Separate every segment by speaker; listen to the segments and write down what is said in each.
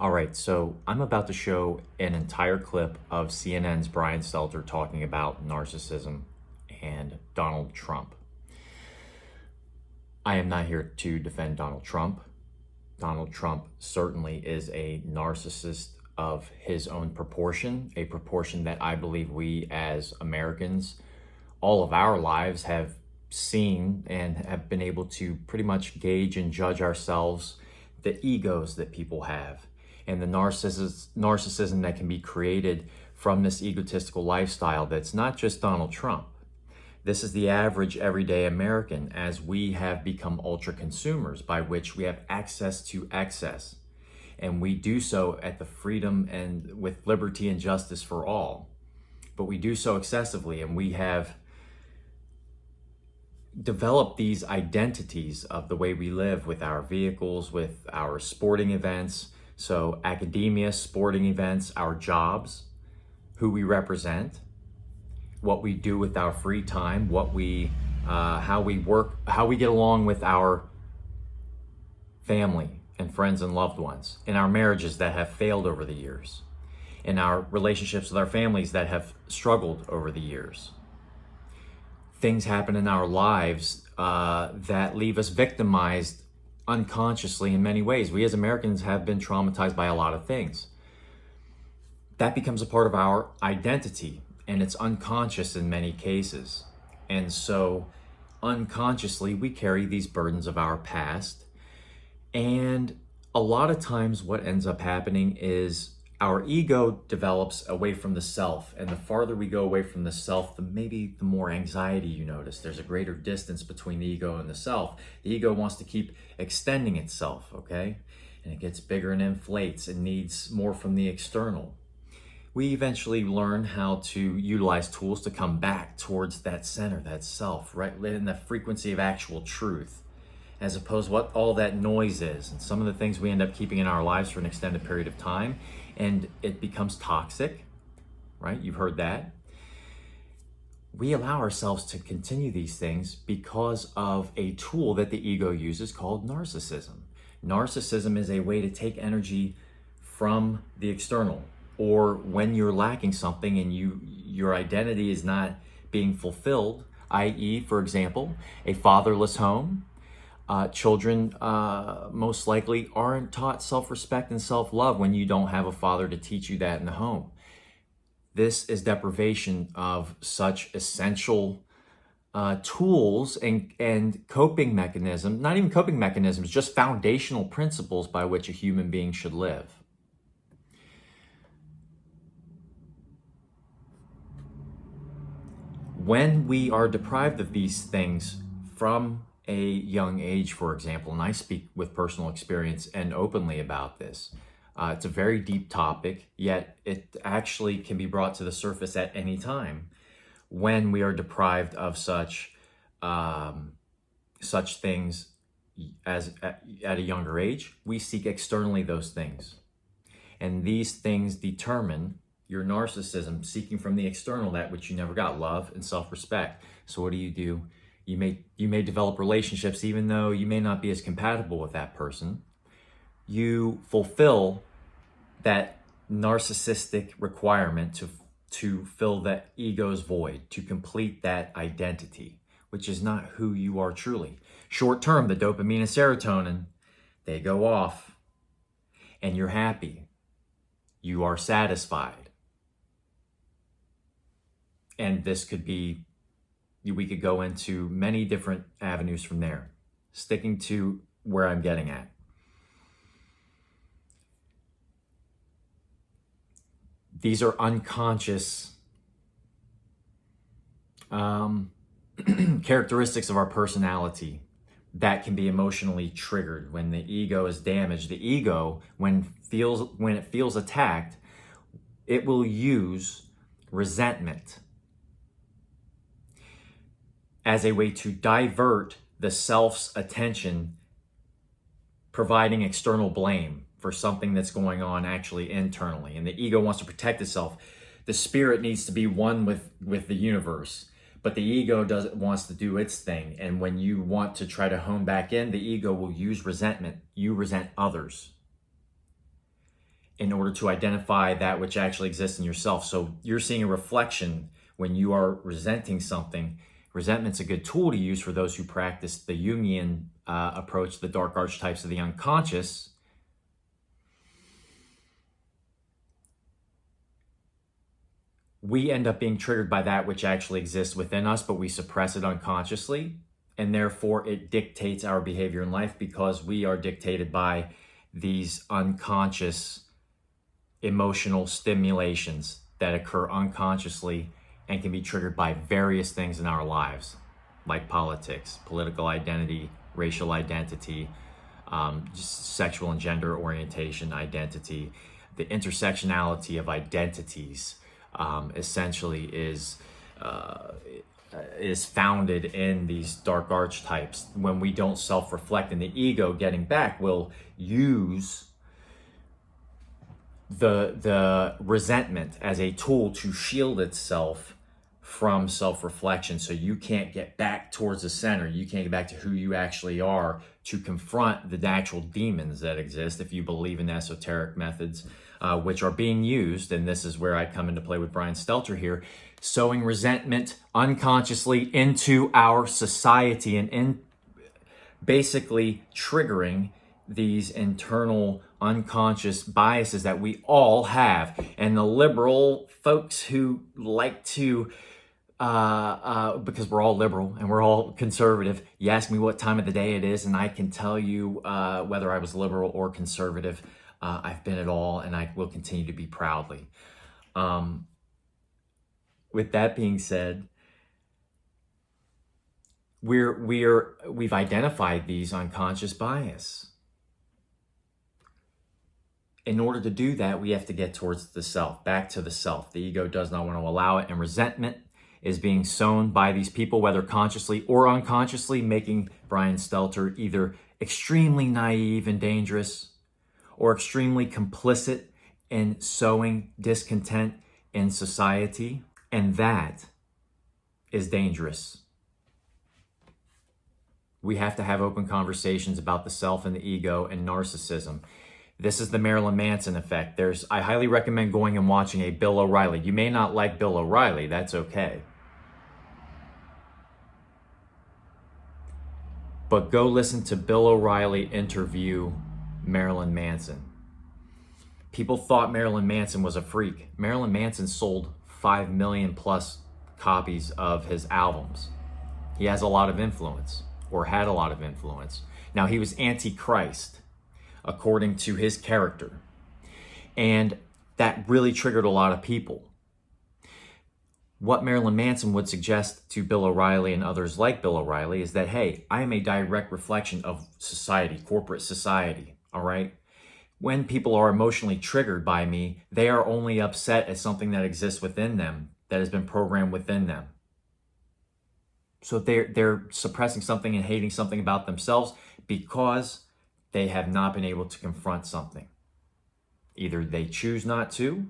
Speaker 1: All right, so I'm about to show an entire clip of CNN's Brian Stelter talking about narcissism and Donald Trump. I am not here to defend Donald Trump. Donald Trump certainly is a narcissist of his own proportion, a proportion that I believe we as Americans, all of our lives, have seen and have been able to pretty much gauge and judge ourselves, the egos that people have, and the narcissism that can be created from this egotistical lifestyle that's not just Donald Trump. This is the average everyday American, as we have become ultra consumers, by which we have access to excess. And we do so at the freedom and with liberty and justice for all. But we do so excessively, and we have developed these identities of the way we live with our vehicles, with our sporting events. So academia, sporting events, our jobs, who we represent, what we do with our free time, how we work, how we get along with our family and friends and loved ones, in our marriages that have failed over the years, in our relationships with our families that have struggled over the years. Things happen in our lives that leave us victimized unconsciously in many ways. We as Americans have been traumatized by a lot of things. That becomes a part of our identity, and it's unconscious in many cases. And so unconsciously, we carry these burdens of our past. And a lot of times what ends up happening is our ego develops away from the self. And the farther we go away from the self, the more anxiety you notice. There's a greater distance between the ego and the self. The ego wants to keep extending itself, okay? And it gets bigger and inflates and needs more from the external. We eventually learn how to utilize tools to come back towards that center, that self, right in the frequency of actual truth, as opposed to what all that noise is and some of the things we end up keeping in our lives for an extended period of time, and it becomes toxic, right? You've heard that. We allow ourselves to continue these things because of a tool that the ego uses called narcissism. Narcissism is a way to take energy from the external, or when you're lacking something and your identity is not being fulfilled, i.e., for example, a fatherless home. Children most likely aren't taught self-respect and self-love when you don't have a father to teach you that in the home. This is deprivation of such essential tools and coping mechanisms, not even coping mechanisms, just foundational principles by which a human being should live. When we are deprived of these things from a young age, for example, and I speak with personal experience and openly about this, it's a very deep topic, yet it actually can be brought to the surface at any time. When we are deprived of such things at a younger age, we seek externally those things. And these things determine your narcissism, seeking from the external that which you never got, love and self-respect. So what do? You may develop relationships even though you may not be as compatible with that person. You fulfill that narcissistic requirement to fill that ego's void, to complete that identity, which is not who you are truly. Short term, the dopamine and serotonin, they go off and you're happy. You are satisfied. And this could be, we could go into many different avenues from there, sticking to where I'm getting at. These are unconscious characteristics of our personality that can be emotionally triggered when the ego is damaged. The ego, when it feels attacked, it will use resentment as a way to divert the self's attention, providing external blame for something that's going on actually internally. And the ego wants to protect itself. The spirit needs to be one with the universe, but the ego wants to do its thing. And when you want to try to hone back in, the ego will use resentment. You resent others. in order to identify that which actually exists in yourself. So you're seeing a reflection when you are resenting something. Resentment's a good tool to use for those who practice the Jungian approach, the dark archetypes of the unconscious. We end up being triggered by that which actually exists within us, but we suppress it unconsciously. And therefore, it dictates our behavior in life because we are dictated by these unconscious emotional stimulations that occur unconsciously and can be triggered by various things in our lives, like politics, political identity, racial identity, just sexual and gender orientation identity. The intersectionality of identities essentially is founded in these dark archetypes. When we don't self-reflect, and the ego, getting back, will use the resentment as a tool to shield itself from self-reflection. So you can't get back towards the center. You can't get back to who you actually are to confront the natural demons that exist, if you believe in esoteric methods, which are being used. And this is where I come into play with Brian Stelter here, sowing resentment unconsciously into our society and in basically triggering these internal unconscious biases that we all have. And the liberal folks who like to, because we're all liberal and we're all conservative, you ask me what time of the day it is and I can tell you whether I was liberal or conservative. I've been it all, and I will continue to be proudly. With that being said, we've identified these unconscious bias. In order to do that, we have to get towards the self, back to the self. The ego does not want to allow it, and resentment is being sown by these people, whether consciously or unconsciously, making Brian Stelter either extremely naive and dangerous or extremely complicit in sowing discontent in society. And that is dangerous. We have to have open conversations about the self and the ego and narcissism. This is the Marilyn Manson effect. I highly recommend going and watching a Bill O'Reilly. You may not like Bill O'Reilly, that's okay. But go listen to Bill O'Reilly interview Marilyn Manson. People thought Marilyn Manson was a freak. Marilyn Manson sold 5 million plus copies of his albums. He has a lot of influence, or had a lot of influence. Now, he was anti-Christ, according to his character. And that really triggered a lot of people. What Marilyn Manson would suggest to Bill O'Reilly and others like Bill O'Reilly is that, hey, I am a direct reflection of society, corporate society, all right? When people are emotionally triggered by me, they are only upset at something that exists within them, that has been programmed within them. So they're suppressing something and hating something about themselves because they have not been able to confront something. Either they choose not to,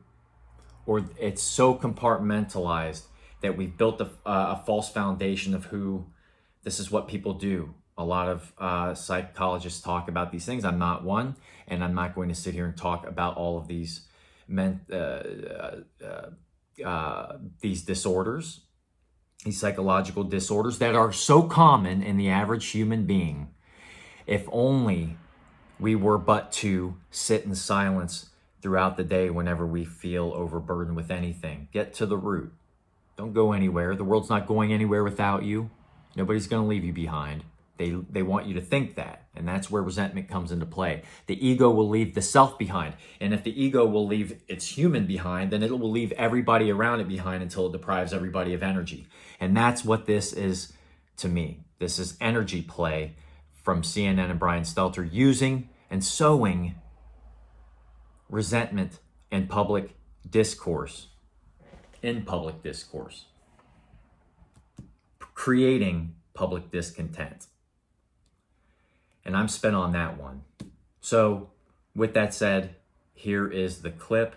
Speaker 1: or it's so compartmentalized that we've built a false foundation of who this is what people do. A lot of psychologists talk about these things. I'm not one, and I'm not going to sit here and talk about all of these disorders, these psychological disorders that are so common in the average human being. If only we were but to sit in silence throughout the day whenever we feel overburdened with anything. Get to the root. Don't go anywhere. The world's not going anywhere without you. Nobody's going to leave you behind. They want you to think that, and that's where resentment comes into play. The ego will leave the self behind, and if the ego will leave its human behind, then it will leave everybody around it behind until it deprives everybody of energy. And that's what this is to me. This is energy play from CNN and Brian Stelter, using and sowing resentment in public discourse, creating public discontent. And I'm spent on that one. So with that said, here is the clip.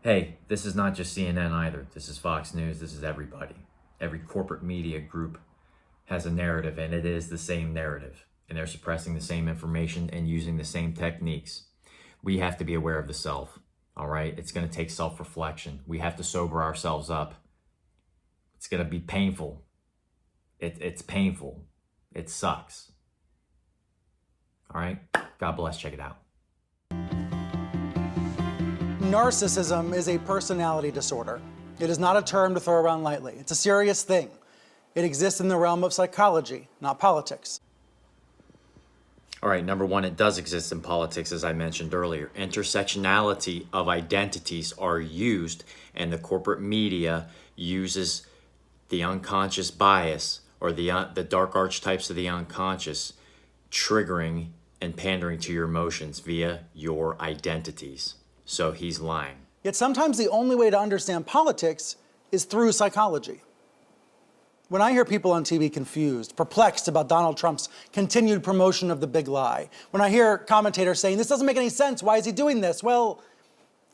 Speaker 1: Hey, this is not just CNN either. This is Fox News. This is everybody. Every corporate media group has a narrative, and it is the same narrative. And they're suppressing the same information and using the same techniques. We have to be aware of the self, all right? It's going to take self-reflection. We have to sober ourselves up. It's going to be painful. It's painful. It sucks. All right? God bless. Check it out.
Speaker 2: Narcissism is a personality disorder. It is not a term to throw around lightly. It's a serious thing. It exists in the realm of psychology, not politics.
Speaker 1: All right, number one, it does exist in politics, as I mentioned earlier. Intersectionality of identities are used, and the corporate media uses the unconscious bias or the dark archetypes of the unconscious, triggering and pandering to your emotions via your identities. So he's lying.
Speaker 2: Yet sometimes the only way to understand politics is through psychology. When I hear people on TV confused, perplexed about Donald Trump's continued promotion of the big lie, when I hear commentators saying, this doesn't make any sense, why is he doing this? Well,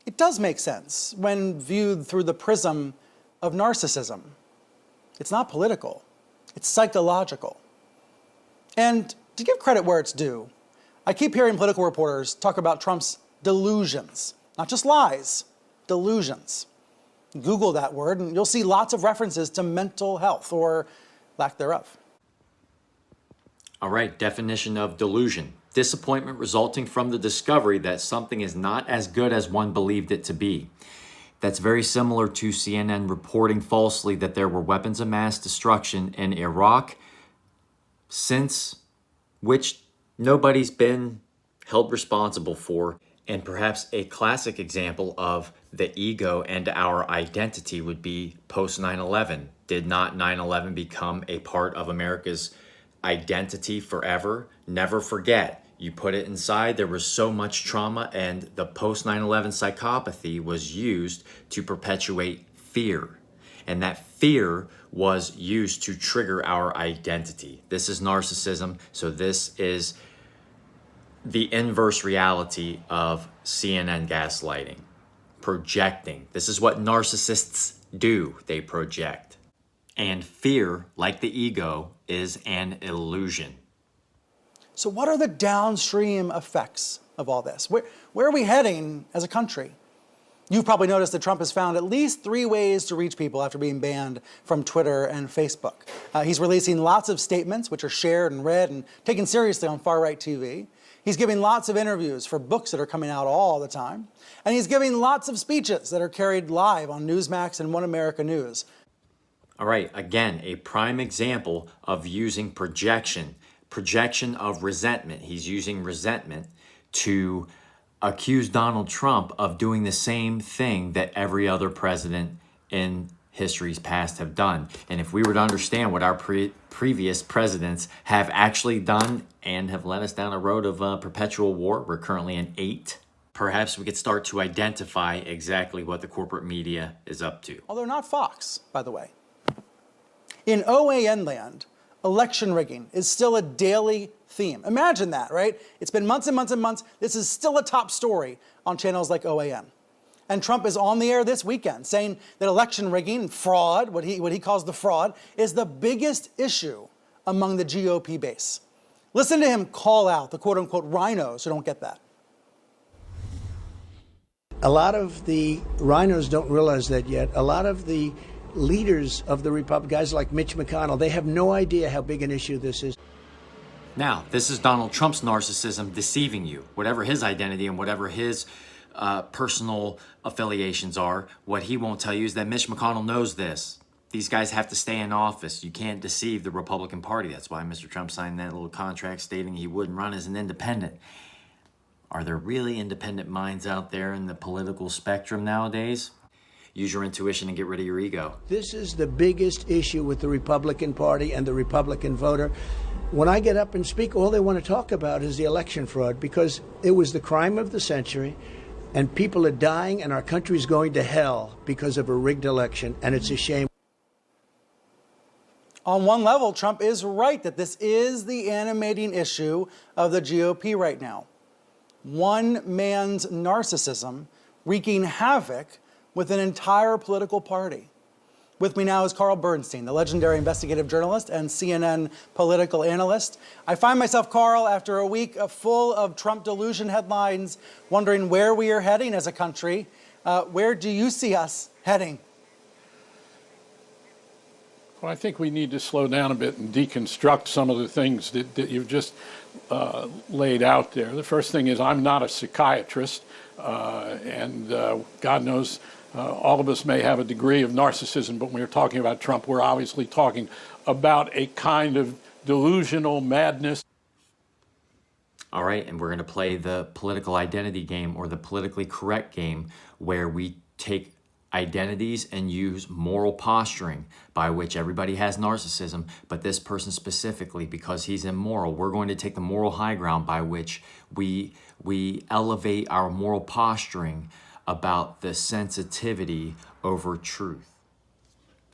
Speaker 2: it does make sense when viewed through the prism of narcissism. It's not political, it's psychological. And to give credit where it's due, I keep hearing political reporters talk about Trump's delusions, not just lies, delusions. Google that word and you'll see lots of references to mental health or lack thereof.
Speaker 1: All right, definition of delusion. Disappointment resulting from the discovery that something is not as good as one believed it to be. That's very similar to CNN reporting falsely that there were weapons of mass destruction in Iraq, since which nobody's been held responsible for. And perhaps a classic example of the ego and our identity would be post 9/11. Did not 9/11 become a part of America's identity forever? Never forget. You put it inside, there was so much trauma, and the post 9/11 psychopathy was used to perpetuate fear. And that fear was used to trigger our identity. This is narcissism, so this is the inverse reality of CNN gaslighting, projecting. This is what narcissists do. They project. And fear, like the ego, is an illusion.
Speaker 2: So what are the downstream effects of all this? Where are we heading as a country? You've probably noticed that Trump has found at least 3 ways to reach people after being banned from Twitter and Facebook. He's releasing lots of statements which are shared and read and taken seriously on far-right TV. He's giving lots of interviews for books that are coming out all the time. And he's giving lots of speeches that are carried live on Newsmax and One America News.
Speaker 1: All right, again, a prime example of using projection of resentment. He's using resentment to accuse Donald Trump of doing the same thing that every other president in history's past have done. And if we were to understand what our previous presidents have actually done and have led us down a road of perpetual war, we're currently in 8, perhaps we could start to identify exactly what the corporate media is up to.
Speaker 2: Although not Fox, by the way. In OAN land, election rigging is still a daily theme. Imagine that, right? It's been months and months and months. This is still a top story on channels like OAN. And Trump is on the air this weekend saying that election rigging and fraud, what he calls the fraud, is the biggest issue among the GOP base. Listen to him call out the quote-unquote rhinos who don't get that.
Speaker 3: A lot of the rhinos don't realize that yet. A lot of the leaders of the Republic, guys like Mitch McConnell, they have no idea how big an issue this is.
Speaker 1: Now, this is Donald Trump's narcissism deceiving you. Whatever his identity and whatever his personal affiliations are, what he won't tell you is that Mitch McConnell knows this. These guys have to stay in office. You can't deceive the Republican Party. That's why Mr. Trump signed that little contract stating he wouldn't run as an independent. Are there really independent minds out there in the political spectrum nowadays? Use your intuition and get rid of your ego.
Speaker 3: This is the biggest issue with the Republican Party and the Republican voter. When I get up and speak, all they want to talk about is the election fraud, because it was the crime of the century, and people are dying, and our country is going to hell because of a rigged election, and it's a shame.
Speaker 2: On one level, Trump is right that this is the animating issue of the GOP right now. One man's narcissism wreaking havoc with an entire political party. With me now is Carl Bernstein, the legendary investigative journalist and CNN political analyst. I find myself, Carl, after a week full of Trump delusion headlines, wondering where we are heading as a country. Where do you see us heading?
Speaker 4: Well, I think we need to slow down a bit and deconstruct some of the things that you've just laid out there. The first thing is I'm not a psychiatrist, and God knows all of us may have a degree of narcissism, but when we're talking about Trump, we're obviously talking about a kind of delusional madness.
Speaker 1: All right, and we're going to play the political identity game, or the politically correct game, where we take identities and use moral posturing, by which everybody has narcissism, but this person specifically, because he's immoral, we're going to take the moral high ground by which we elevate our moral posturing about the sensitivity over truth.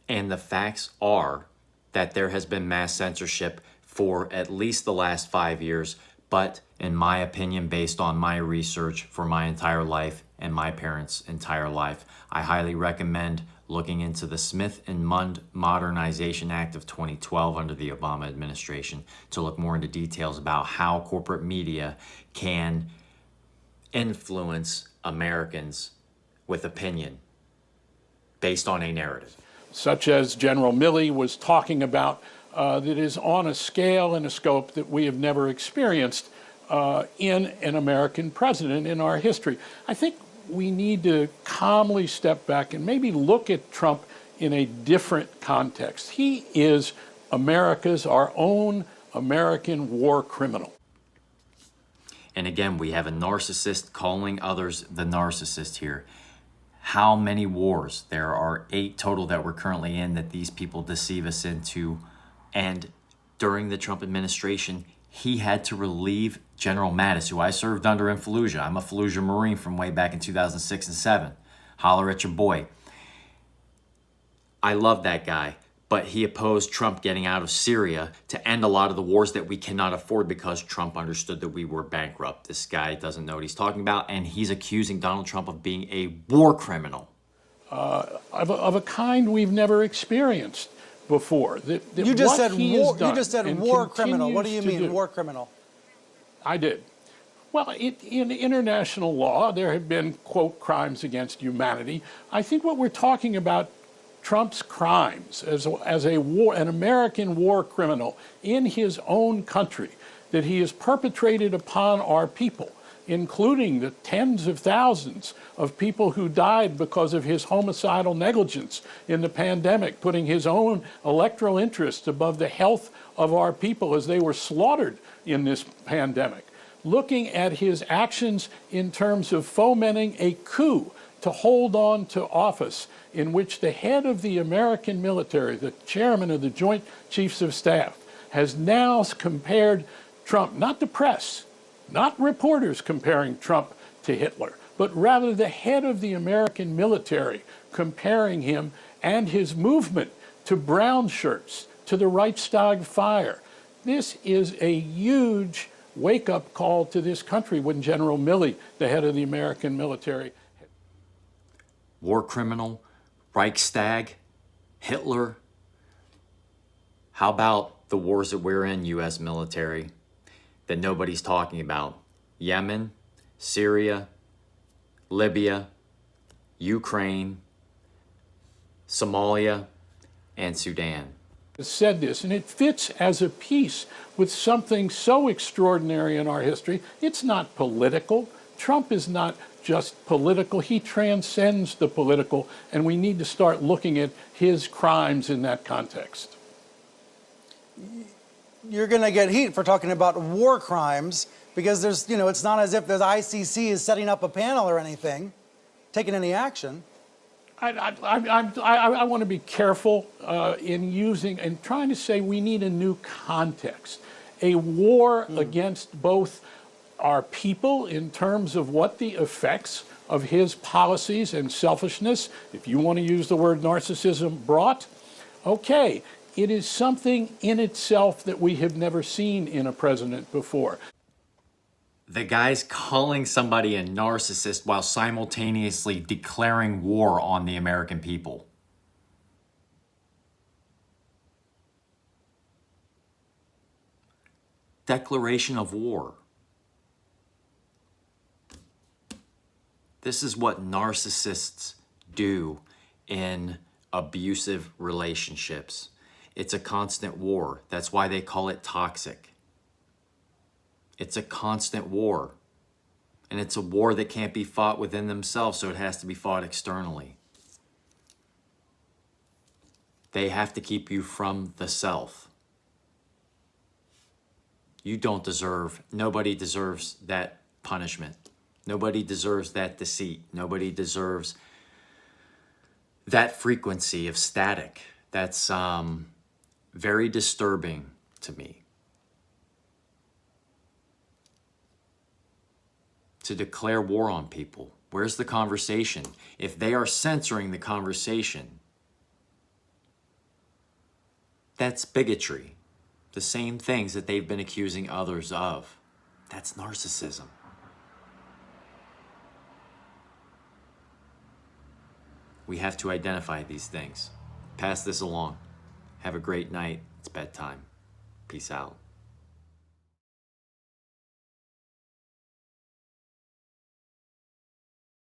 Speaker 1: And the facts are that there has been mass censorship for at least the last 5 years, but in my opinion, based on my research for my entire life and my parents' entire life, I highly recommend looking into the Smith and Mundt Modernization Act of 2012 under the Obama administration to look more into details about how corporate media can influence Americans with opinion based on a narrative.
Speaker 4: Such as General Milley was talking about, that is on a scale and a scope that we have never experienced in an American president in our history. I think we need to calmly step back and maybe look at Trump in a different context. He is our own American war criminal.
Speaker 1: And again, we have a narcissist calling others the narcissist here. How many wars? There are 8 total that we're currently in that these people deceive us into. And during the Trump administration, he had to relieve General Mattis, who I served under in Fallujah. I'm a Fallujah Marine from way back in 2006 and 7. Holler at your boy. I love that guy. But he opposed Trump getting out of Syria to end a lot of the wars that we cannot afford because Trump understood that we were bankrupt. This guy doesn't know what he's talking about, and he's accusing Donald Trump of being a war criminal.
Speaker 4: Of a kind we've never experienced before.
Speaker 2: You just said war criminal. What do you mean, war criminal?
Speaker 4: I did. Well, in international law, there have been, quote, crimes against humanity. I think what we're talking about, Trump's crimes as an American war criminal in his own country that he has perpetrated upon our people, including the tens of thousands of people who died because of his homicidal negligence in the pandemic, putting his own electoral interests above the health of our people as they were slaughtered in this pandemic. Looking at his actions in terms of fomenting a coup to hold on to office in which the head of the American military, the chairman of the Joint Chiefs of Staff, has now compared Trump, not the press, not reporters comparing Trump to Hitler, but rather the head of the American military comparing him and his movement to brown shirts, to the Reichstag fire. This is a huge wake-up call to this country when General Milley, the head of the American military,
Speaker 1: War criminal, Reichstag, Hitler. How about the wars that we're in, U.S. military, that nobody's talking about? Yemen, Syria, Libya, Ukraine, Somalia, and Sudan.
Speaker 4: Said this, and it fits as a piece with something so extraordinary in our history. It's not political. Trump is not just political. He transcends the political, and we need to start looking at his crimes in that context.
Speaker 2: You're going to get heat for talking about war crimes because there's, it's not as if the ICC is setting up a panel or anything, taking any action.
Speaker 4: I want to be careful in using and trying to say we need a new context, a war against both our people in terms of what the effects of his policies and selfishness, if you want to use the word narcissism, brought. Okay, it is something in itself that we have never seen in a president before.
Speaker 1: The guy's calling somebody a narcissist while simultaneously declaring war on the American people. declaration of war. This is what narcissists do in abusive relationships. It's a constant war. That's why they call it toxic. It's a constant war. And it's a war that can't be fought within themselves, so it has to be fought externally. They have to keep you from the self. You don't deserve, nobody deserves that punishment. Nobody deserves that deceit. Nobody deserves that frequency of static. That's very disturbing to me. To declare war on people. Where's the conversation? If they are censoring the conversation, that's bigotry. The same things that they've been accusing others of. That's narcissism. We have to identify these things. Pass this along. Have a great night. It's bedtime. Peace out.